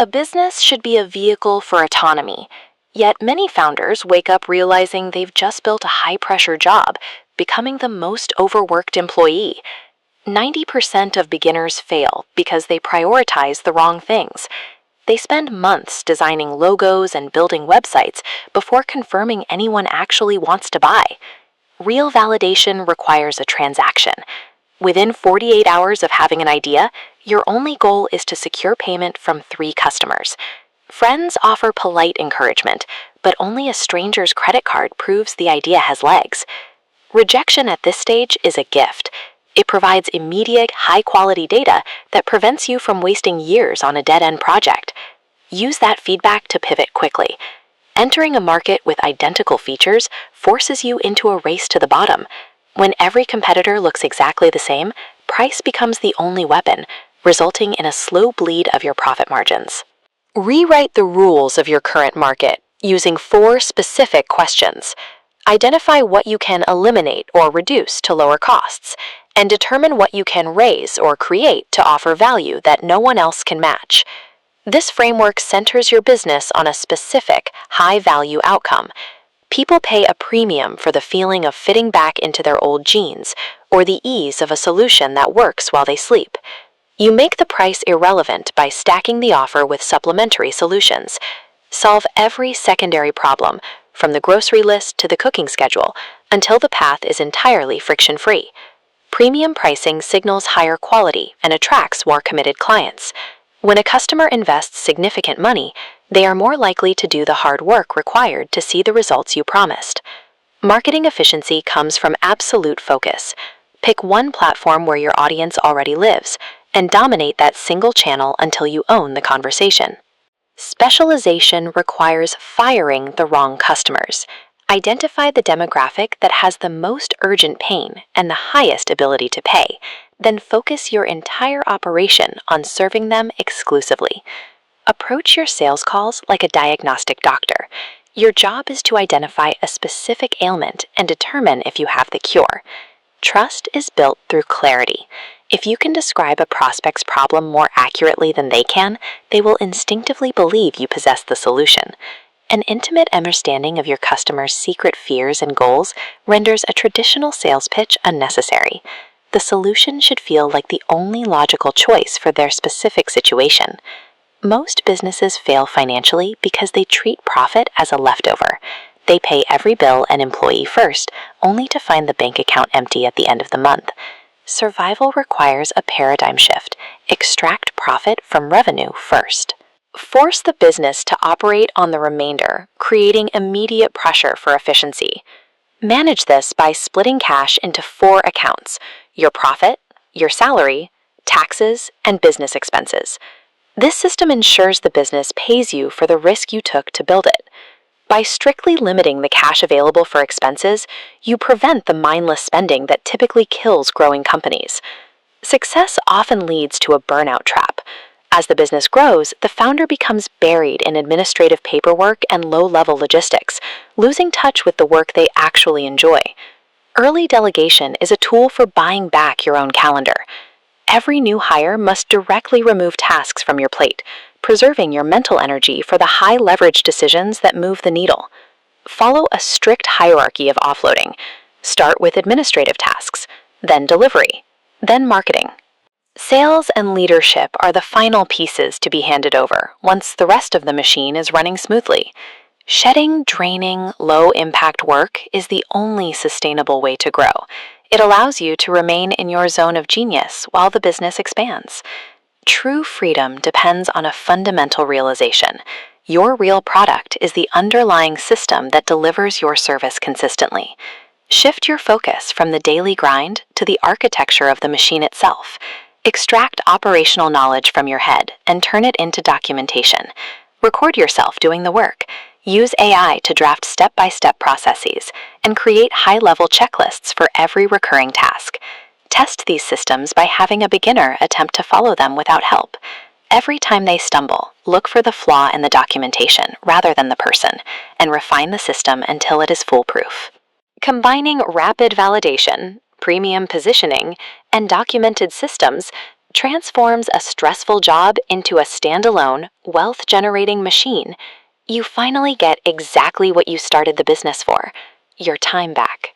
A business should be a vehicle for autonomy, yet many founders wake up realizing they've just built a high-pressure job, becoming the most overworked employee. 90% of beginners fail because they prioritize the wrong things. They spend months designing logos and building websites before confirming anyone actually wants to buy. Real validation requires a transaction. Within 48 hours of having an idea, your only goal is to secure payment from 3 customers. Friends offer polite encouragement, but only a stranger's credit card proves the idea has legs. Rejection at this stage is a gift. It provides immediate, high-quality data that prevents you from wasting years on a dead-end project. Use that feedback to pivot quickly. Entering a market with identical features forces you into a race to the bottom. When every competitor looks exactly the same, price becomes the only weapon, resulting in a slow bleed of your profit margins. Rewrite the rules of your current market using 4 specific questions. Identify what you can eliminate or reduce to lower costs, and determine what you can raise or create to offer value that no one else can match. This framework centers your business on a specific, high-value outcome. People pay a premium for the feeling of fitting back into their old jeans, or the ease of a solution that works while they sleep. You make the price irrelevant by stacking the offer with supplementary solutions. Solve every secondary problem, from the grocery list to the cooking schedule, until the path is entirely friction-free. Premium pricing signals higher quality and attracts more committed clients. When a customer invests significant money, they are more likely to do the hard work required to see the results you promised. Marketing efficiency comes from absolute focus. Pick one platform where your audience already lives, and dominate that single channel until you own the conversation. Specialization requires firing the wrong customers. Identify the demographic that has the most urgent pain and the highest ability to pay, then focus your entire operation on serving them exclusively. Approach your sales calls like a diagnostic doctor. Your job is to identify a specific ailment and determine if you have the cure. Trust is built through clarity. If you can describe a prospect's problem more accurately than they can, they will instinctively believe you possess the solution. An intimate understanding of your customer's secret fears and goals renders a traditional sales pitch unnecessary. The solution should feel like the only logical choice for their specific situation. Most businesses fail financially because they treat profit as a leftover. They pay every bill and employee first, only to find the bank account empty at the end of the month. Survival requires a paradigm shift. Extract profit from revenue first. Force the business to operate on the remainder, creating immediate pressure for efficiency. Manage this by splitting cash into 4 accounts: your profit, your salary, taxes, and business expenses. This system ensures the business pays you for the risk you took to build it. By strictly limiting the cash available for expenses, you prevent the mindless spending that typically kills growing companies. Success often leads to a burnout trap. As the business grows, the founder becomes buried in administrative paperwork and low-level logistics, losing touch with the work they actually enjoy. Early delegation is a tool for buying back your own calendar. Every new hire must directly remove tasks from your plate, preserving your mental energy for the high-leverage decisions that move the needle. Follow a strict hierarchy of offloading. Start with administrative tasks, then delivery, then marketing. Sales and leadership are the final pieces to be handed over once the rest of the machine is running smoothly. Shedding, draining, low-impact work is the only sustainable way to grow. It allows you to remain in your zone of genius while the business expands. True freedom depends on a fundamental realization. Your real product is the underlying system that delivers your service consistently. Shift your focus from the daily grind to the architecture of the machine itself. Extract operational knowledge from your head and turn it into documentation. Record yourself doing the work. Use AI to draft step-by-step processes and create high-level checklists for every recurring task. Test these systems by having a beginner attempt to follow them without help. Every time they stumble, look for the flaw in the documentation rather than the person, and refine the system until it is foolproof. Combining rapid validation, premium positioning, and documented systems transforms a stressful job into a standalone, wealth-generating machine. You finally get exactly what you started the business for: your time back.